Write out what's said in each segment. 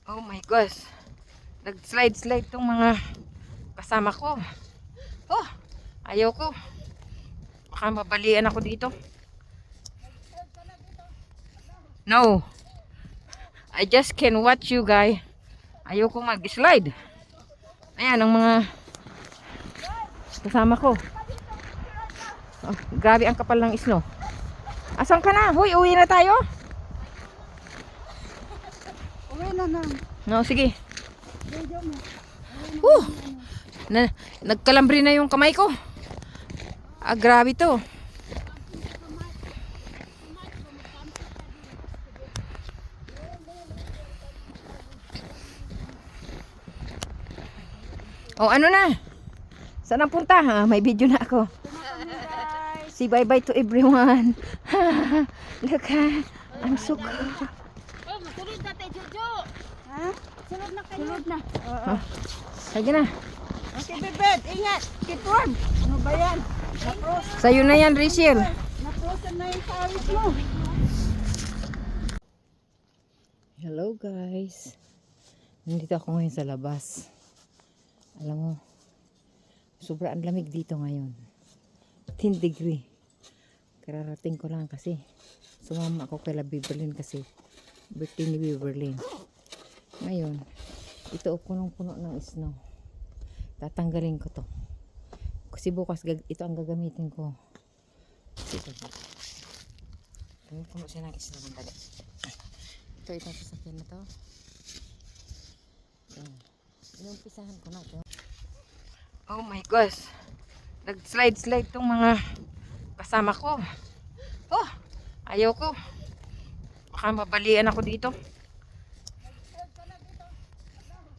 Oh my gosh. Nag-slide tong mga kasama ko. Oh, ayaw ko. Baka mabalian ako dito. No. I just can watch you guys. Ayaw ko mag-slide. Ayan ang mga kasama ko. Oh, grabe ang kapal ng snow. Asan ka na? Hoy, uwi na tayo? Uwi na na. No, sige. Video mo. Nagkalambri na yung kamay ko. Ah, grabe to. Oh, ano na? Saan ang punta? Ah, may video na ako. Say bye-bye to everyone. Look ha. I'm so cool. Oh, masulod na tayo, Jojo. Ha? Sulod na kayo. Sulod na. Oh, sige na. Okay, bebet. Ingat. Keep warm. Ano ba yan? Sa'yo na yan, Rachel. Na-frozen na yung pawis mo. Hello guys. Nandito ako ngayon sa labas. Alam mo, sobrang lamig dito ngayon. 10 degree. Kararating ko lang kasi sumama ako kay Beverlyn kasi birthday ni Beverlyn. Ngayon, ito punong-puno ng snow. Tatanggalin ko to. Kasi bukas ito ang gagamitin ko. Puno siya ng snow. Itong sasakyan na to. Inumpisahan ko na ito. Oh my gosh. Nag-slide tong mga kasama ko. Oh, ayaw ko. Baka mabalian ako dito.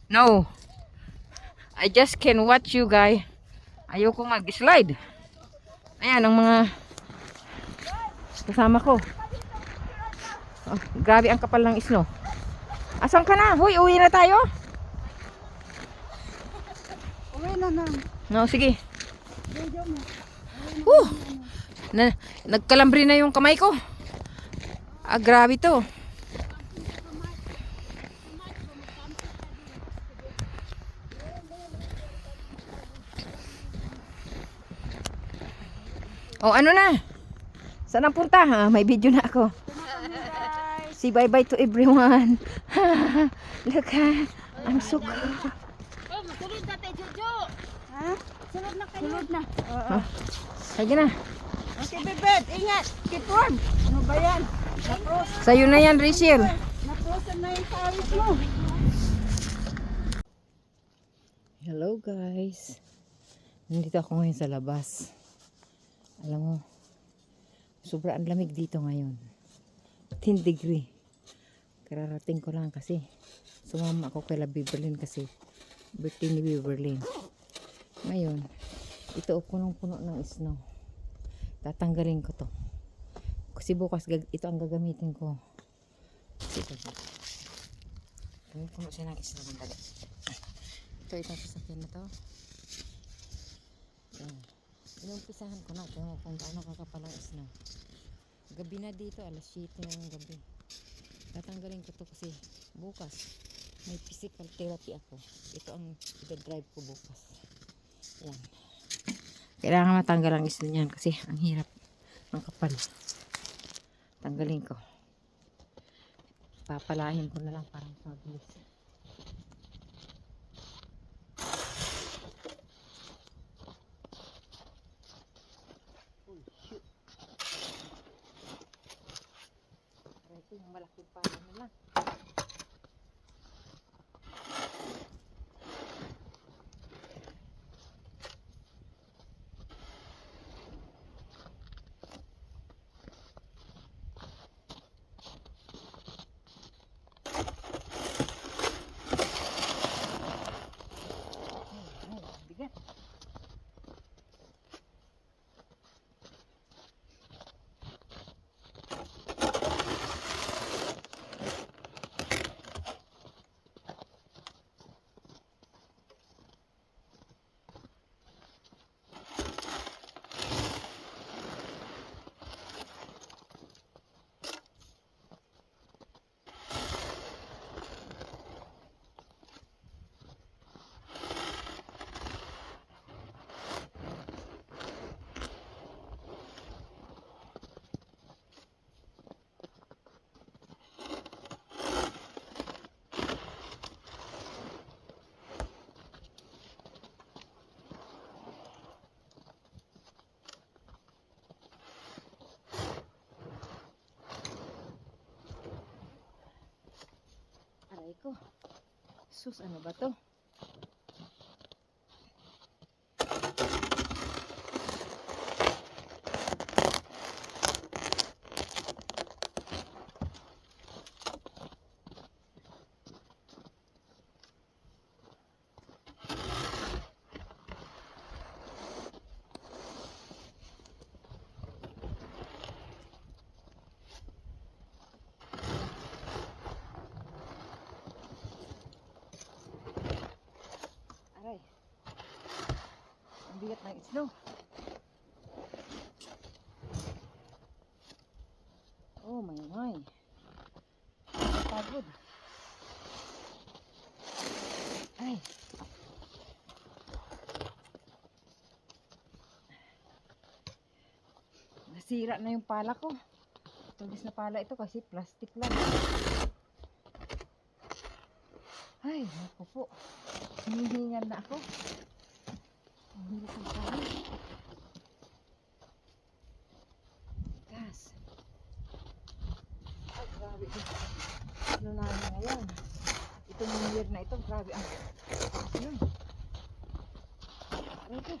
No. I just can watch you guys. Ayaw ko mag-slide. Ayan ang mga kasama ko. Oh, grabe ang kapal ng snow. Asan ka na? Hoy, uwi na tayo? Uwi na na. No, sige. Video mo. Nagkalambri na yung kamay ko. Ah, grabe to. Oh, ano na? Saan ang punta? Ah, may video na ako. Say bye-bye to everyone. Look ha. I'm so cool. Oh, masulod na tayo, Jojo. Ha? Sulod na kayo. Sulod na. Oh, sige na. Okay, bebet. Ingat. Keep warm. Ano ba yan? Sa'yo na yan, Rachel. Na-frozen na yung pawis mo. Hello guys. Nandito ako ngayon sa labas. Alam mo, sobrang lamig dito ngayon. 10 degree. Kararating ko lang kasi sumama ako kay Beverlyn kasi birthday ni Beverlyn. Ngayon, ito punong-puno ng snow. Tatanggalin ko to. Kasi bukas ito ang gagamitin ko. Puno siya ng snow. Itong sasakyan na to. Inumpisahan ko na ito kung paano kakapal ang snow. Gabi na dito, alas 7 ng gabi. Tatanggalin ko to kasi bukas may physical therapy ako. Ito ang i-drive ko bukas. Yan. Kailangan matanggal ang snow niyan kasi ang hirap, ang kapal. Tanggalin ko. Papalahin ko na lang para mabilis. Ito yung malaking pala nila. Bigat. Aray ko. Sus, ano ba to? Aray. Ang bigat ng snow. Oh my. Pagod. Ay. Nasira na yung pala ko. Tulis na pala ito kasi plastic lang. Ay, naku po. Hinihingal na ako. Ang hirap ang pala. Gas. Ay, grabe. Ano na ngayon? Itong year na ito, grabe ang yun. Aray ko.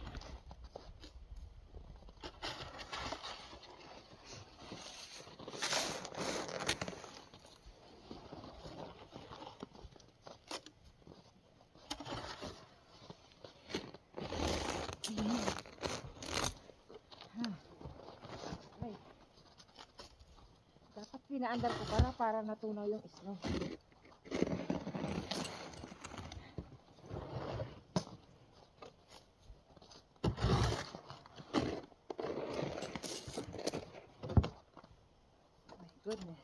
Ayan. Ha. Aray. Dapat pinaandar ko para natunaw yung snow. Goodness.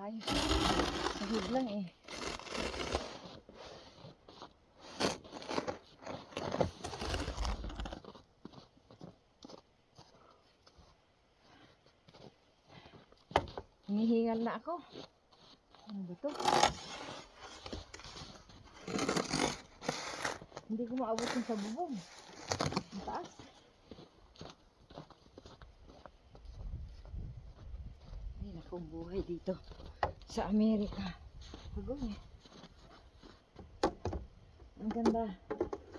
Ayos. Sahig lang eh. Hinihingal na ako. Ano ba to? Hindi ko maabot yung sa bubong. Ang taas. Ay, nakong buhay dito sa Amerika. Pagod eh. Ang ganda.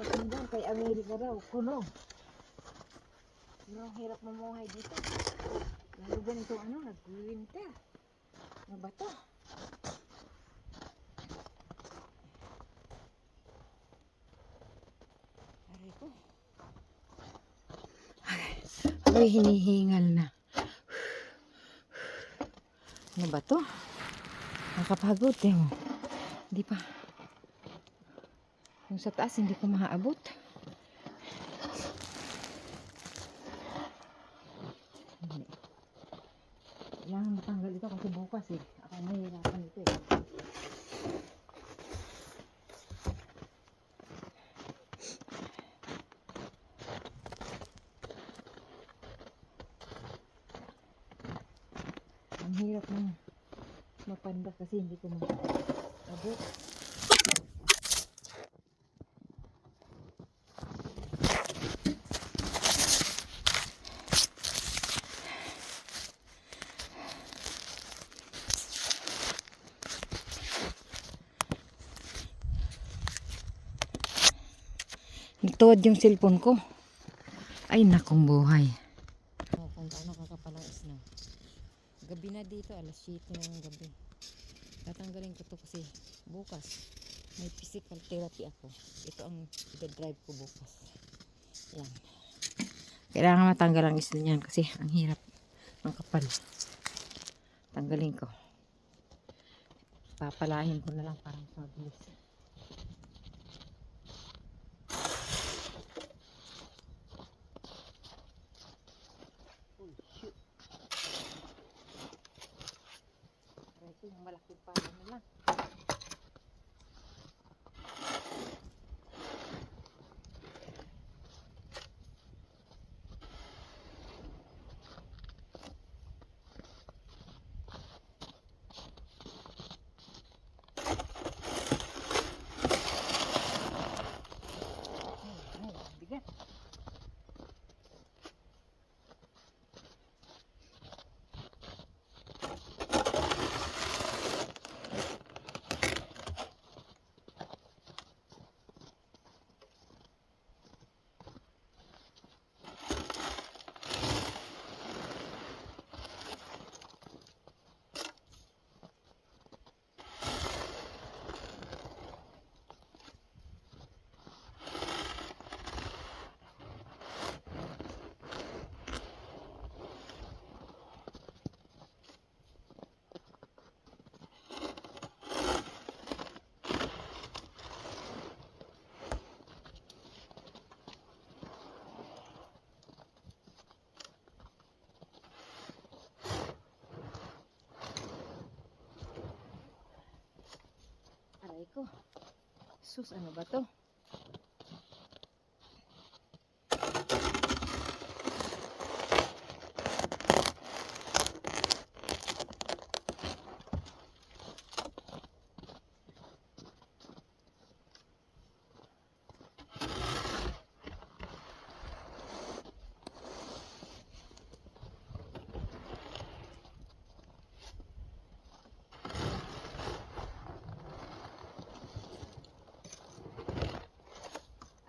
Pakinggan kay Amerika daw. Kuno. Pero ang hirap mamuhay dito. Lalo ganito nag-winter. Ano ba to? Aray ko. Ay, hinihingal na. Ano ba to? Nakapagod eh. Hindi pa. Yung sa taas hindi ko maaabot. Kailangan matanggal ito kasi bukas eh. Ako mahirapan ito eh. Ang hirap na mapanda kasi hindi ko maabot. Nagtuwad yung cellphone ko. Ay, nakong buhay. Kung gaano kakapal ang snow. Gabi na dito, alas 7 na ng gabi. Tatanggalin ko to kasi bukas may physical therapy ako. Ito ang i-drive ko bukas. Yan. Kailangan matanggal ang snow niyan kasi ang hirap. Ang kapal. Tanggalin ko. Papalahin ko na lang parang mabilis. Yung malaking pala na lang. Bigat. Sus, ano ba to?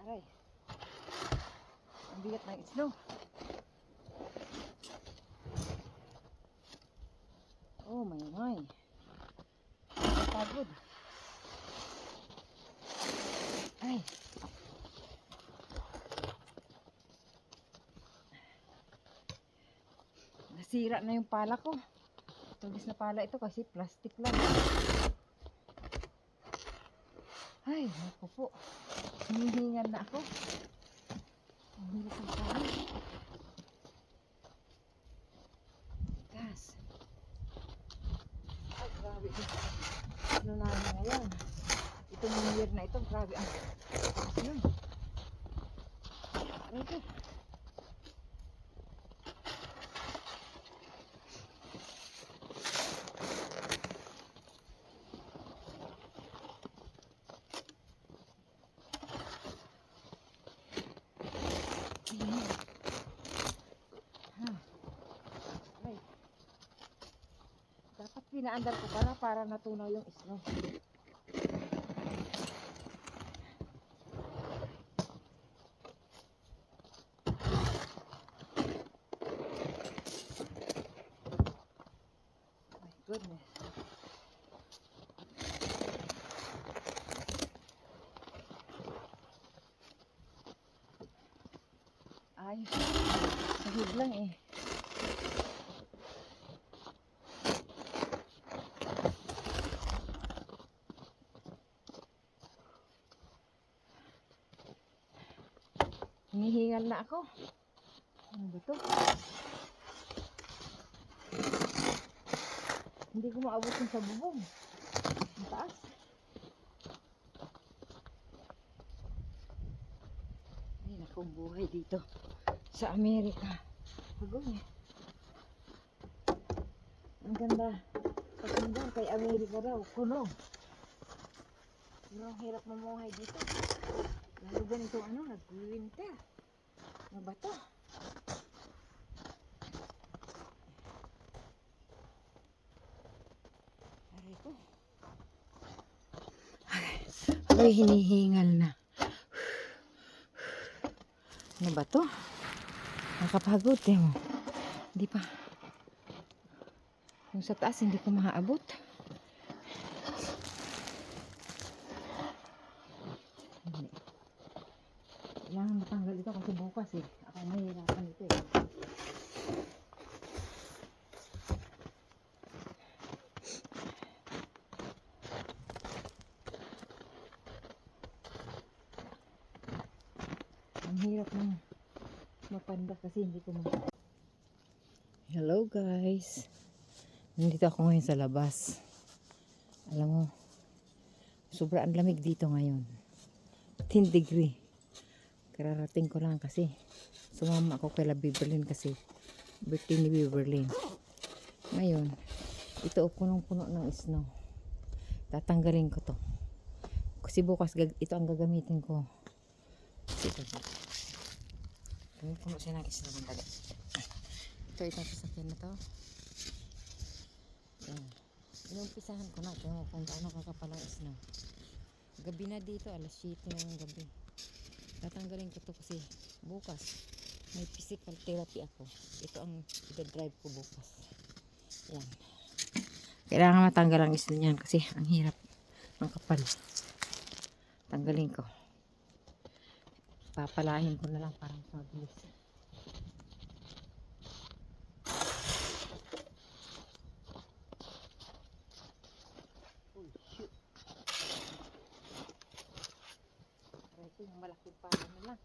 Aray. Ang bigat ng isno. Oh my. Pagod. Ay. Nasira na yung pala ko. Tulis na pala ito kasi plastic lang. Ay, naku po. Hinihingal na ako. Ang hirap ang pala. Gas. Ay, grabe. Ano namin ngayon? Itong year na ito, grabe ang yun. Ito. Ay. Dapat pinaandar ko para natunaw yung isno. My goodness. Ay, sahig lang eh. Hinihingal na ako. Ano ba to? Hindi ko maabot yung sa bubong. Ang taas. Ay, naku, buhay dito sa Amerika. Pagod eh. Ang ganda. Pagkanda kay Amerika daw. Kuno. Pero ang hirap mamuhay dito. Lalo ganito nag-winter. Ano ba to? Aray ko. Ay, hinihingal na. Ano ba to? Nakapagod eh mo. Hindi pa. Yung sa taas hindi ko maaabot. Kailangan matanggal ito kasi bukas eh. Ako mahirapan ito eh. Ang hirap na mapanda kasi hindi ko Hello guys. Nandito ako ngayon sa labas. Alam mo, sobrang lamig dito ngayon. 10 degree. Kararating ko lang kasi sumama ako kay Beverly kasi birthday ni Beverly. Ngayon, ito punong-puno ng snow. Tatanggalin ko to. Kasi bukas ito ang gagamitin ko. Puno siya ng snow. Itong sasakyan na to. Yan. Inumpisahan ko na. Tingnan mo kung gaano kakapalang snow. Gabi na dito, alas 7 ng gabi. Tatanggalin ko to kasi bukas may physical therapy ako. Ito ang i-drive ko bukas. Yan. Kailangan matanggal ang snow niyan kasi ang hirap. Ang kapal. Tanggalin ko. Papalahin ko na lang parang mabilis. Ito yung malaking pala na lang.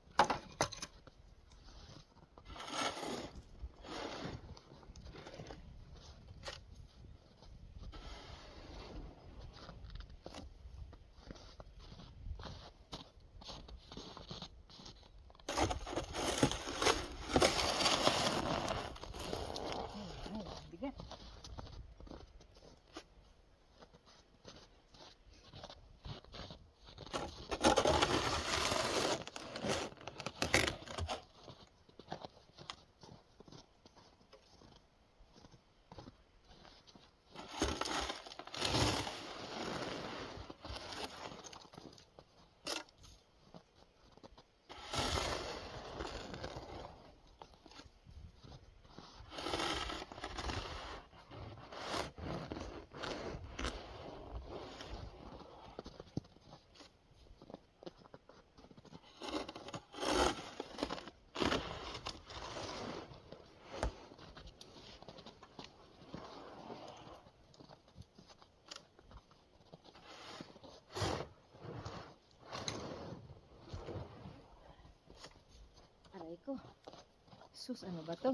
Sus, ano ba to?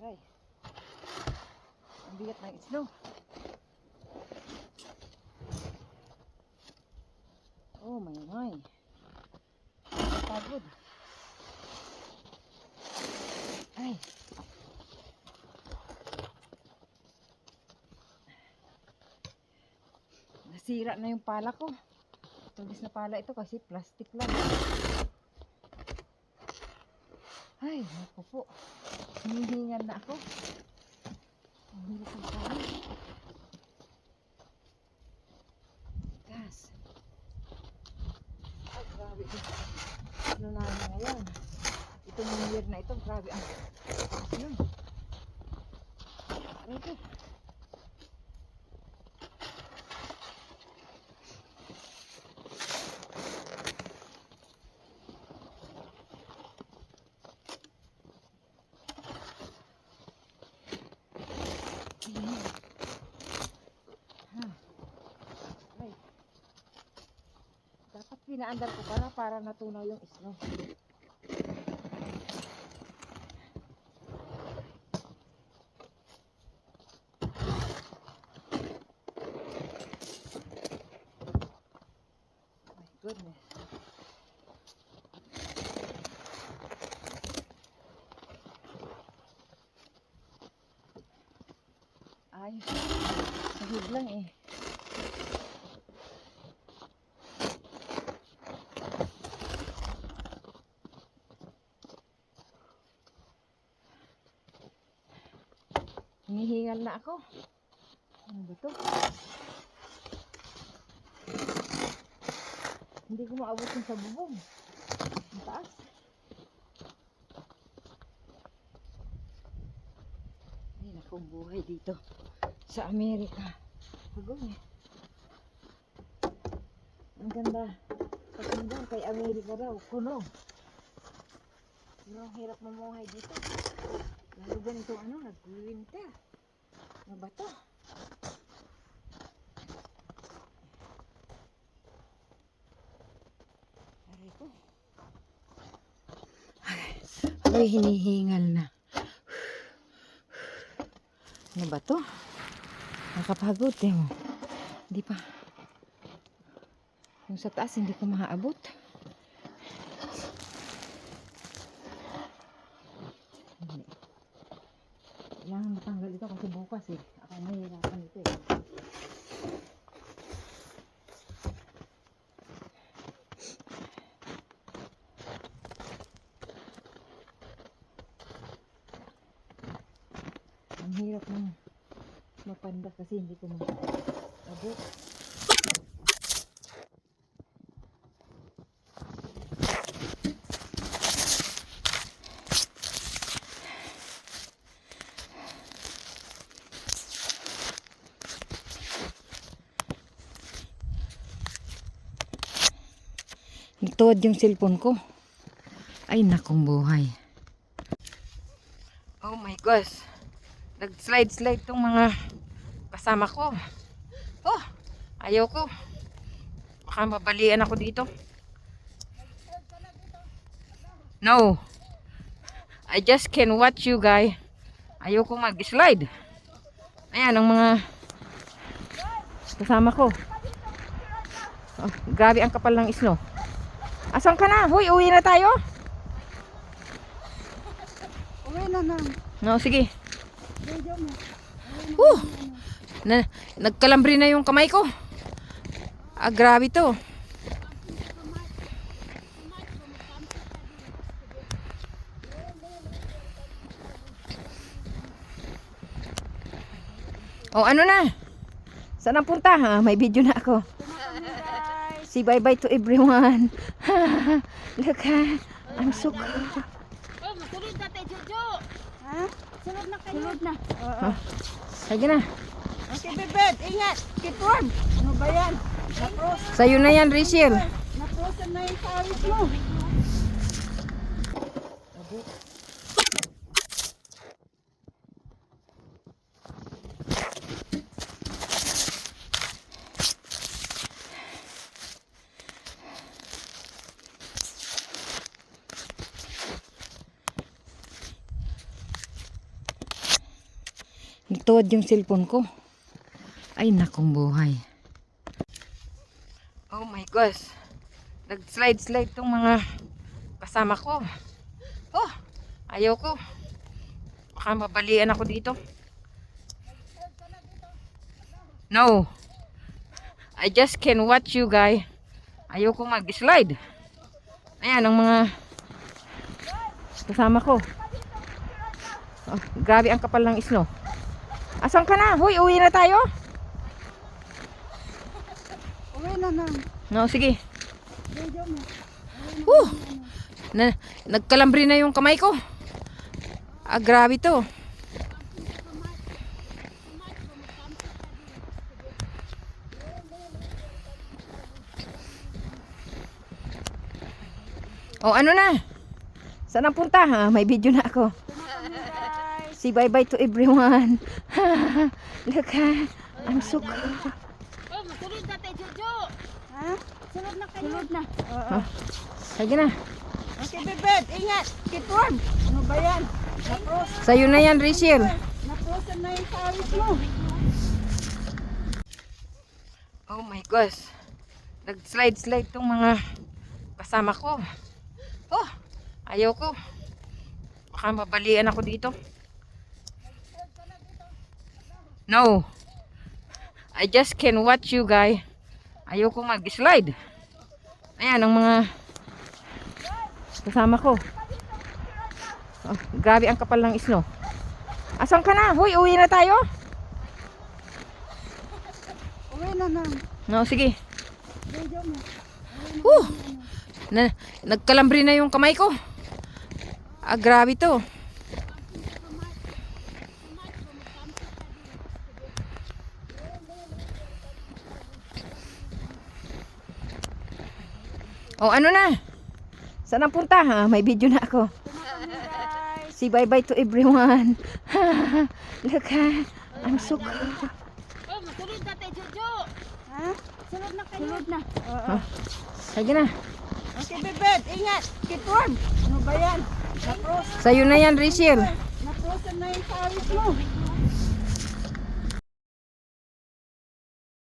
Aray. Ang bigat ng isno. Oh my. Pagod. Ay. Nasira na yung pala ko. Tugis na pala ito kasi plastic lang. Ay, naku po. Hinihingal na ako. Ang hirap ang pala. Gas. Ay, grabe ito. Ano na ngayon? Itong year na ito, grabe ang yun. Aray ko. Ayan. Ha. Aray. Dapat pinaandar ko para natunaw yung isno. Goodness. Ay, sahig lang eh. Hinihingal na ako. Ano ba to? Hindi ko maabot yung sa bubong. Ang taas. Ay, naku, buhay dito sa Amerika. Pagod eh. Ang ganda. Pagkandang kay Amerika daw. Kuno. Pero ang hirap mamuhay dito. Lalo ganito nag-winter. Ano ba to? Aray ko. Ay, hinihingal na. Ano ba to? Nakapagod eh mo. Hindi pa. Yung sa taas hindi ko maaabot. Hindi. Kailangan matanggal ito kasi bukas eh. Ako mahirapan ito eh. Ang hirap ng mapanda kasi hindi ko maabot. Nagtuwad yung cellphone ko. Ay, nakong buhay. Oh my gosh. Nag-slide tong mga kasama ko. Oh, ayaw ko. Baka mabalian ako dito. No. I just can watch you guys. Ayaw ko mag-slide. Ayan ang mga kasama ko. Oh, grabe ang kapal ng isno. Asan ka na? Hoy, uwi na tayo. Uwi na na. No, sige. Nagkalambri na yung kamay ko. Ah, grabe to. Oh, ano na? Saan ang punta? Ha? May video na ako. Say bye-bye to everyone. Look ha. I'm so cool. Oh, matulog na Ha? Sunod na kayo. Sunod na. Ha? Sige na. Okay, bebet. Ingat. Keep warm. Ano ba yan? Sa'yo na yan, Rachel. Naprosan na yung pawis mo. Nagtuwad yung cellphone ko. Ay, nakong buhay. Oh my gosh. Nag-slide tong mga kasama ko. Oh, ayaw ko. Baka mabalian ako dito. No. I just can watch you guys. Ayaw ko mag-slide. Ayan ang mga kasama ko. Oh, grabe ang kapal ng snow. Asan ka na? Hoy, uwi na tayo? Uwi na na. No, sige. Nagkalambri na yung kamay ko. Ah, grabe to. Oh, ano na? Saan ang punta? Ha? May video na ako. Say bye-bye to everyone. Look ha. I'm so cool. Oh, masulod na tayo, Jojo. Ha? Sunod na kayo. Sunod na. Sige na. Okay, bebet. Ingat. Keep warm. Ano ba yan? Sa'yo na yan, Rachel. Naprosan na yung pawis mo. Oh my gosh. Nag-slide tong mga kasama ko. Oh, ayaw ko. Baka mabalian ako dito. No. I just can watch you guys. Ayaw ko mag-slide. Ayan ang mga kasama ko. Oh, grabe ang kapal ng snow. Asan ka na? Hoy, uwi na tayo? Uwi na na. No, sige. Nagkalambri na yung kamay ko. Ah, grabe to. Oh, ano na? Saan ang punta? Ha? May video na ako. Say bye-bye to everyone. Look ha. I'm so cool. Oh, masulod na tayo, Jojo. Ha? Sunod na kayo. Sunod na. Sige na. Okay, bebet. Ingat. Keep warm. Ano ba yan? Sa'yo na yan, Rachel. Naprosan na yung pawis mo.